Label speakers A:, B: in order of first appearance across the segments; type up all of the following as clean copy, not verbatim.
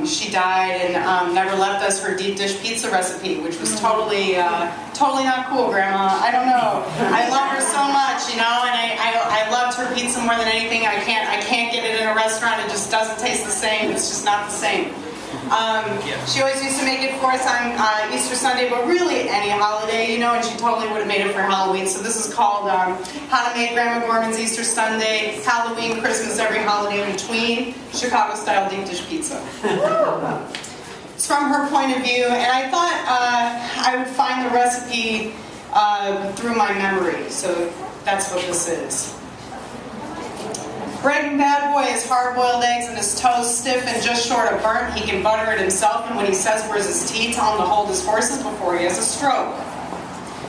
A: She died and never left us her deep dish pizza recipe, which was totally not cool, Grandma. I don't know. I love her so much, you know, and I loved her pizza more than anything. I can't get it in a restaurant. It just doesn't taste the same. It's just not the same. She always used to make it for us on Easter Sunday, but really any holiday, you know, and she totally would have made it for Halloween. So this is called How to Make Grandma Gorman's Easter Sunday, Halloween, Christmas, every holiday in between, Chicago-style deep dish pizza. It's from her point of view, and I thought I would find the recipe through my memory, so that's what this is. Bread and Bad Boy is hard-boiled eggs and his toast stiff and just short of burnt. He can butter it himself, and when he says where's his tea, tell him to hold his horses before he has a stroke.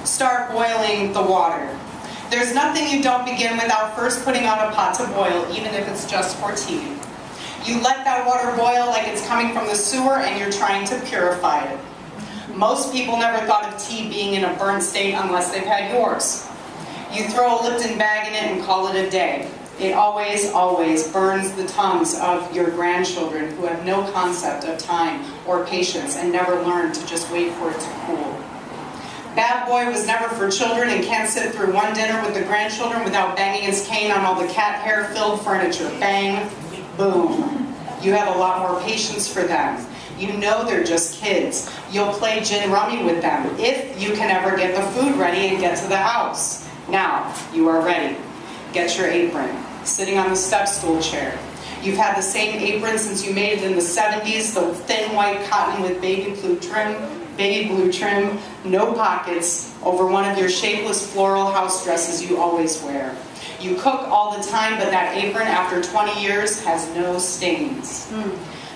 A: Start boiling the water. There's nothing you don't begin without first putting on a pot to boil, even if it's just for tea. You let that water boil like it's coming from the sewer and you're trying to purify it. Most people never thought of tea being in a burnt state unless they've had yours. You throw a Lipton bag in it and call it a day. It always, always burns the tongues of your grandchildren who have no concept of time or patience and never learned to just wait for it to cool. Bad Boy was never for children and can't sit through one dinner with the grandchildren without banging his cane on all the cat hair-filled furniture. Bang, boom. You have a lot more patience for them. You know they're just kids. You'll play gin rummy with them if you can ever get the food ready and get to the house. Now, you are ready. Get your apron. Sitting on the step stool chair. You've had the same apron since you made it in the 70s, the thin white cotton with baby blue trim, no pockets, over one of your shapeless floral house dresses you always wear. You cook all the time, but that apron after 20 years has no stains.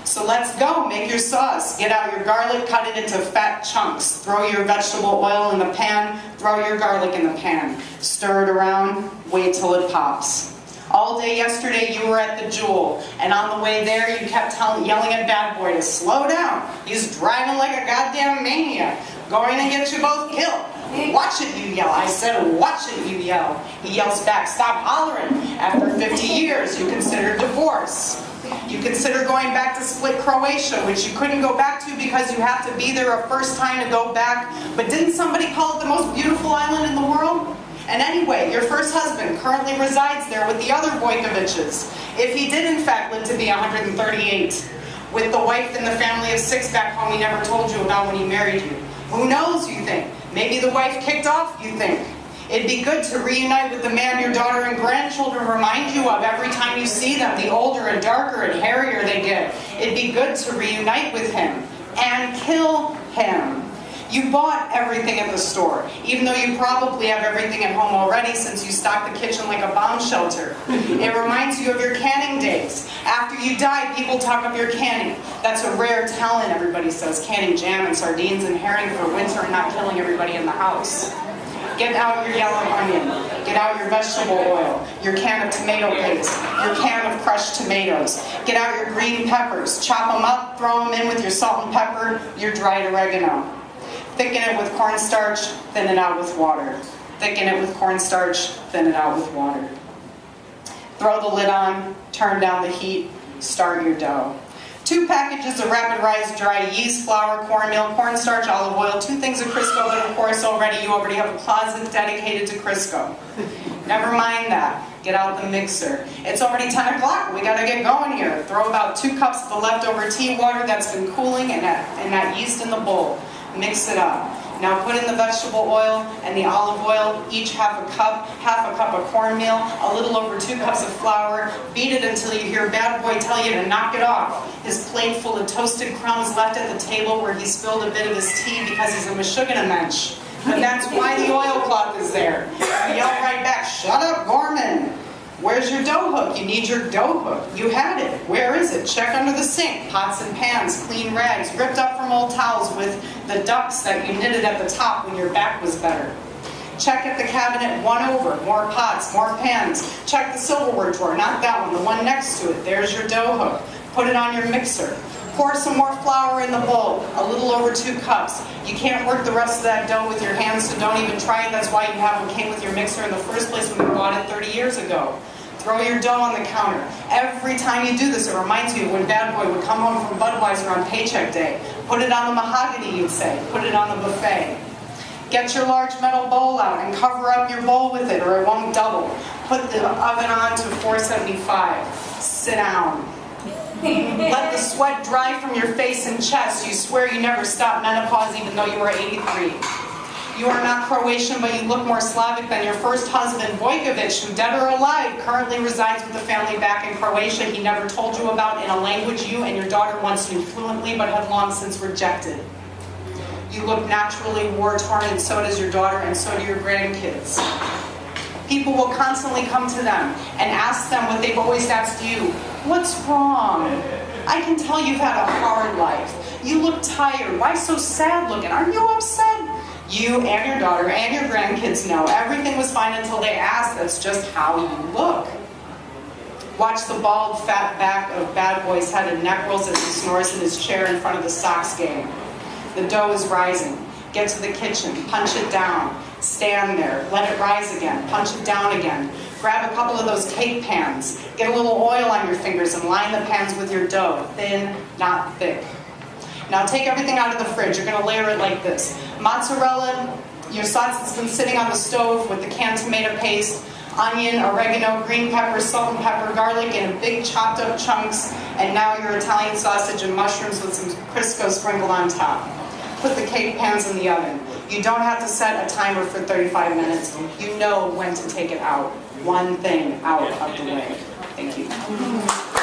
A: So let's go, make your sauce. Get out your garlic, cut it into fat chunks. Throw your vegetable oil in the pan, throw your garlic in the pan. Stir it around, wait till it pops. All day yesterday you were at the Jewel, and on the way there you kept yelling at Bad Boy to slow down. He's driving like a goddamn maniac, going to get you both killed. Watch it, you yell. I said, watch it, you yell. He yells back, stop hollering. After 50 years, you consider divorce. You consider going back to Split, Croatia, which you couldn't go back to because you have to be there a first time to go back. But didn't somebody call it the most beautiful island in the world? And anyway, your first husband currently resides there with the other Boykoviches. If he did in fact live to be 138, with the wife and the family of 6 back home he never told you about when he married you. Who knows, you think? Maybe the wife kicked off, you think. It'd be good to reunite with the man your daughter and grandchildren remind you of every time you see them, the older and darker and hairier they get. It'd be good to reunite with him and kill him. You bought everything at the store, even though you probably have everything at home already since you stocked the kitchen like a bomb shelter. It reminds you of your canning days. After you die, people talk of your canning. That's a rare talent, everybody says, canning jam and sardines and herring for winter and not killing everybody in the house. Get out your yellow onion, get out your vegetable oil, your can of tomato paste, your can of crushed tomatoes. Get out your green peppers, chop them up, throw them in with your salt and pepper, your dried oregano. Thicken it with cornstarch, thin it out with water. Thicken it with cornstarch, thin it out with water. Throw the lid on, turn down the heat, start your dough. 2 packages of rapid rise dry yeast, flour, cornmeal, cornstarch, olive oil, 2 things of Crisco, but of course you already have a closet dedicated to Crisco. Never mind that. Get out the mixer. It's already 10 o'clock. We gotta get going here. Throw about 2 cups of the leftover tea water that's been cooling and that yeast in the bowl. Mix it up. Now put in the vegetable oil and the olive oil, each half a cup of cornmeal, a little over 2 cups of flour. Beat it until you hear Bad Boy tell you to knock it off. His plate full of toasted crumbs left at the table where he spilled a bit of his tea because he's a Meshuggah-mensch. But that's why the oilcloth is there. You yell right back, shut up, Gorman. Where's your dough hook? You need your dough hook. You had it. Where is it? Check under the sink. Pots and pans, clean rags, ripped up from old towels with the ducks that you knitted at the top when your back was better. Check at the cabinet, one over, more pots, more pans. Check the silverware drawer, not that one, the one next to it. There's your dough hook. Put it on your mixer. Pour some more flour in the bowl, a little over 2 cups. You can't work the rest of that dough with your hands, so don't even try it. That's why you have what came with your mixer in the first place when you bought it 30 years ago. Throw your dough on the counter. Every time you do this, it reminds you of when Bad Boy would come home from Budweiser on paycheck day. Put it on the mahogany, you'd say. Put it on the buffet. Get your large metal bowl out and cover up your bowl with it or it won't double. Put the oven on to 475. Sit down. Let the sweat dry from your face and chest. You swear you never stopped menopause even though you were 83. You are not Croatian, but you look more Slavic than your first husband, Vojkovic, who, dead or alive, currently resides with the family back in Croatia he never told you about in a language you and your daughter once knew fluently but have long since rejected. You look naturally war-torn, and so does your daughter, and so do your grandkids. People will constantly come to them and ask them what they've always asked you. What's wrong? I can tell you've had a hard life. You look tired. Why so sad looking? Aren't you upset? You and your daughter and your grandkids know everything was fine until they asked. That's just how you look. Watch the bald, fat back of Bad Boy's head and neck rolls as he snores in his chair in front of the Sox game. The dough is rising. Get to the kitchen. Punch it down. Stand there. Let it rise again. Punch it down again. Grab a couple of those cake pans. Get a little oil on your fingers and line the pans with your dough. Thin, not thick. Now take everything out of the fridge. You're going to layer it like this. Mozzarella, your sauce that's been sitting on the stove with the canned tomato paste, onion, oregano, green pepper, salt and pepper, garlic in big chopped up chunks, and now your Italian sausage and mushrooms with some Crisco sprinkled on top. Put the cake pans in the oven. You don't have to set a timer for 35 minutes. You know when to take it out. One thing out of the way. Thank you.